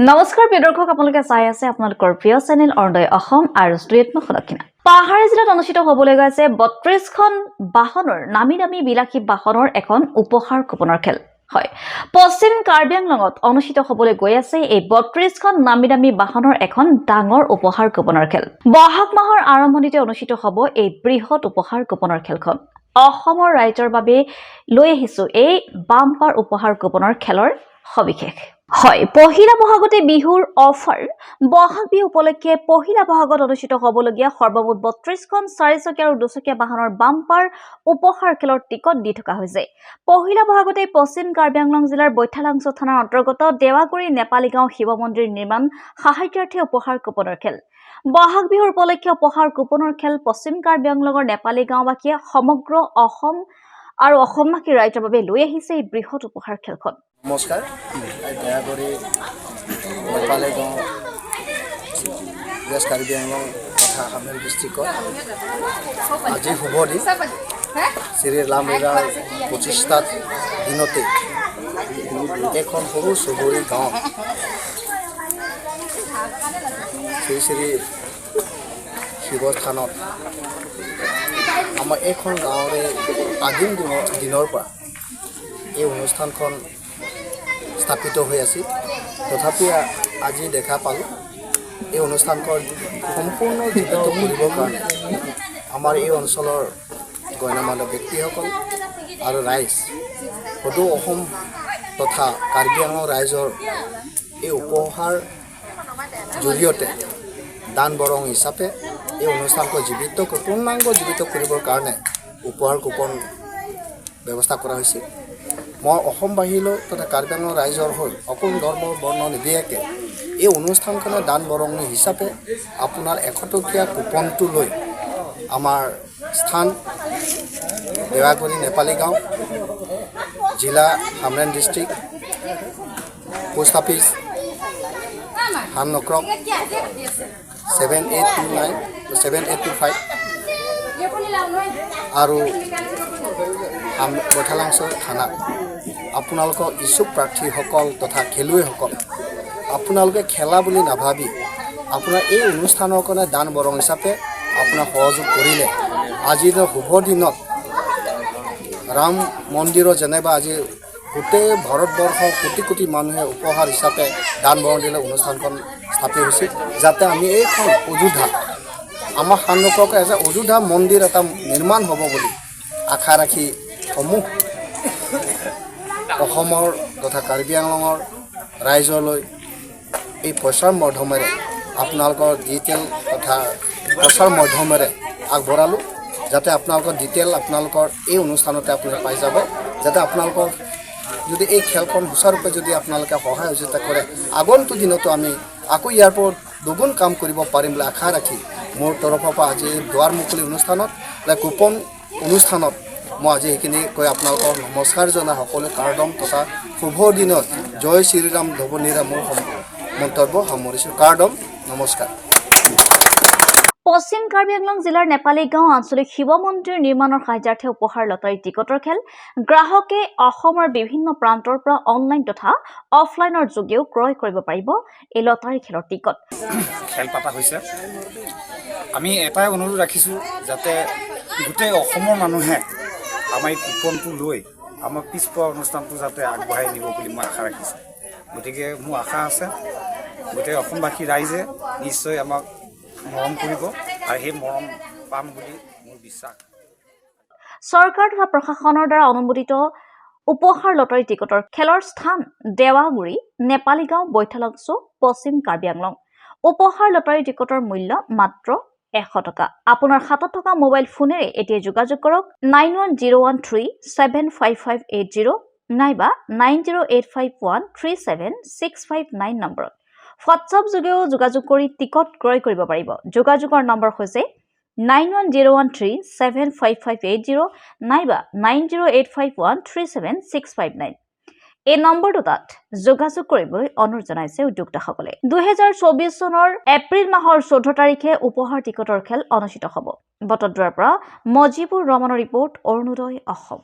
নমস্কাৰ প্ৰিয় দৰ্শক আপোনালোকে চাই আছে আপোনালোকৰ প্ৰিয় চেনেল অৰুণোদয় অসম আৰু ষ্টুডিঅ'ত সুলক্ষিনা পাহাৰী জিলাত অনুষ্ঠিত হ'বলৈ গৈছে ৩২খন বাহনৰ নামী বিলাসী বাহনৰ এখন উপহাৰ কুপনৰ খেল হয় পশ্চিম কাৰ্বি আংলঙত অনুষ্ঠিত হ'বলৈ গৈ আছে এই ৩২খন নামী বাহনৰ এখন ডাঙৰ উপহাৰ কুপনৰ খেল বহাগ মাহৰ আৰম্ভণিতে অনুষ্ঠিত হ'ব এই বৃহৎ উপহাৰ কুপনৰ খেলখন অসমৰ ৰাইজৰ বাবে লৈ আহিছো এই বাম্পাৰ উপহাৰ কুপনৰ খেলৰ সবিশেষ হয় পহিলা বহাগতে বিহুৰ অফাৰ বহাগ বিহু উপলক্ষে পহিলা বহাগত অনুষ্ঠিত হ'বলগীয়া সৰ্বমুঠ ৩২খন ৪চকীয়া আৰু ২চকীয়া বাহনৰ বাম্পাৰ উপহাৰ খেলৰ টিকট দি থকা হৈছে পহিলা বহাগতে পশ্চিম কাৰ্বি আংলং জিলাৰ বৈঠালাংছ থানাৰ অন্তৰ্গত দেৱাগুৰি নেপালী গাঁও শিৱ মন্দিৰ নিৰ্মাণ সাহায্যাৰ্থে উপহাৰ কুপনৰ খেল বহাগ বিহুৰ উপলক্ষে উপহাৰ কুপনৰ খেল পশ্চিম কাৰ্বি আংলঙৰ নেপালী গাঁওবাসীয়ে সমগ্ৰ অসম আৰু অসমবাসী ৰাইজৰ বাবে লৈ আহিছে এই বৃহৎ উপহাৰ খেলখন নমস্কাৰ দয়াগুৰি নেপালী গাঁও ৱেষ্ট কাৰ্বি আংলং তথা হামেল ডিষ্ট্ৰিক্টত আজি শুভ দিন শ্ৰী ৰামলীলাৰ ২৫টাত দিনতে এখন সৰু চুবুৰী গাঁও শ্ৰী শ্ৰী শিৱস্থানত আমাৰ এইখন গাঁৱৰে আদিম দিনৰ পৰা এই অনুষ্ঠানখন স্থাপিত হৈ আছিল তথাপি আজি দেখা পালোঁ এই অনুষ্ঠানখন সম্পূৰ্ণ জীৱিত কৰিবৰ কাৰণে আমাৰ এই অঞ্চলৰ গণ্যমান্য ব্যক্তিসকল আৰু ৰাইজ সদৌ অসম তথা কাৰ্বি আংলং ৰাইজৰ এই উপহাৰ জৰিয়তে দান বৰং হিচাপে এই অনুষ্ঠানখন পূৰ্ণাংগ জীৱিত কৰিবৰ কাৰণে উপহাৰ কুপন ব্যৱস্থা কৰা হৈছিল মই অসমবাসীলৈ তথা কাৰ্বি আংলং ৰাইজৰ হৈ অকল ধৰ্ম বৰ্ণ নিৰ্বিশেষে এই অনুষ্ঠানখনৰ দান বৰঙণি হিচাপে আপোনাৰ ১০০ টকীয়া কুপনটো লৈ আমাৰ স্থান দেৱাগুৰি নেপালী গাঁও জিলা হামৰেন ডিষ্ট্ৰিক্ট পোষ্ট অফিচ হামনক্ৰম 7825 আৰু বৈঠালাংছ থানা আপোনালোকৰ ইচ্ছুক প্ৰাৰ্থীসকল তথা খেলুৱৈসকল আপোনালোকে খেলা বুলি নাভাবি আপোনাৰ এই অনুষ্ঠানৰ কাৰণে দান বৰং হিচাপে আপোনাৰ সহযোগ কৰিলে আজিৰ শুভ দিনত ৰাম মন্দিৰৰ যেনেবা আজি গোটেই ভাৰতবৰ্ষৰ কোটি কোটি মানুহে উপহাৰ হিচাপে দান বৰং দিলে অনুষ্ঠানখন স্থাপিত হৈছিল যাতে আমি এইখন অযোধ্যা আমাৰ সন্মুখত এটা অযোধ্যা মন্দিৰ এটা নিৰ্মাণ হ'ব বুলি আশা ৰাখি সমূহ অসমৰ তথা কাৰ্বি আংলঙৰ ৰাইজলৈ এই প্ৰচাৰ মাধ্যমেৰে আপোনালোকৰ ডিটেইল তথা প্ৰচাৰ মাধ্যমেৰে আগবঢ়ালোঁ যাতে আপোনালোকৰ ডিটেইল আপোনালোকৰ এই অনুষ্ঠানতে আপুনি পাই যাব যাতে আপোনালোকৰ যদি এই খেলখন সুচাৰুৰূপে যদি আপোনালোকে সহায় সহযোগিতা কৰে আগন্তুক দিনতো আমি আকৌ ইয়াৰ পৰা দুগুণ কাম কৰিব পাৰিম বুলি আশা ৰাখি মোৰ তৰফৰ পৰা আজি দুৱাৰ মুকলি অনুষ্ঠানত কুপন অনুষ্ঠানত মই আজি এইখিনি কৈ আপোনালোকক নমস্কাৰ জনাই সকলো কাৰ্ডম তথা শুভ দিনত জয় শ্ৰীৰাম ধ্বনিৰে মোৰ মন্তব্য সামৰিছোঁ কাৰ্ডম নমস্কাৰ পশ্চিম কাৰ্বি আংলং জিলাৰ নেপালী গাঁও আঞ্চলিক শিৱ মন্দিৰ নিৰ্মাণৰ সাহায্যাৰ্থে উপহাৰ লটাৰী টিকটৰ খেল গ্ৰাহকে অসমৰ বিভিন্ন প্ৰান্তৰ পৰা অনলাইন তথা অফলাইনৰ যোগেও ক্ৰয় কৰিব পাৰিব এই লটাৰী খেলৰ টিকট খেল পাতা হৈছে আমি এটাই অনুৰোধ ৰাখিছোঁ যাতে গোটেই অসমৰ মানুহে আমাৰ এই কুপনটো লৈ আমাৰ পিছপৰা অনুষ্ঠানটো যাতে আগবঢ়াই নিব বুলি মই আশা ৰাখিছোঁ গতিকে মোৰ আশা আছে গোটেই অসমবাসী ৰাইজে নিশ্চয় আমাক মৰম কৰিব আৰু সেই মৰম পাম বুলি মোৰ বিশ্বাস চৰকাৰ তথা প্ৰশাসনৰ দ্বাৰা অনুমোদিত উপহাৰ লটাৰী টিকটৰ খেলৰ স্থান দেৱাগুৰি নেপালী গাঁও বৈঠালাংছ পশ্চিম কাৰ্বি আংলং উপহাৰ লটাৰী টিকটৰ মূল্য মাত্ৰ ১০০ টকা আপোনাৰ হাতত থকা মোবাইল ফোনেৰে এতিয়া যোগাযোগ কৰক 9101375580 নাইবা 9085137659 নম্বৰত হোৱাটছআপ যোগেও যোগাযোগ কৰি টিকট ক্ৰয় কৰিব পাৰিব যোগাযোগৰ নম্বৰ হৈছে 9101375580 নাইবা 9085137659 এই নম্বৰটোত যোগাযোগ কৰিবলৈ অনুৰোধ জনাইছে উদ্যোক্তাসকলে 2024 চনৰ এপ্ৰিল মাহৰ 14 তাৰিখে উপহাৰ টিকটৰ খেল অনুষ্ঠিত হ'ব বটদ্ৰৱাৰ পৰা মজিবুৰ ৰহমানৰ ৰিপৰ্ট অৰুণোদয় অসম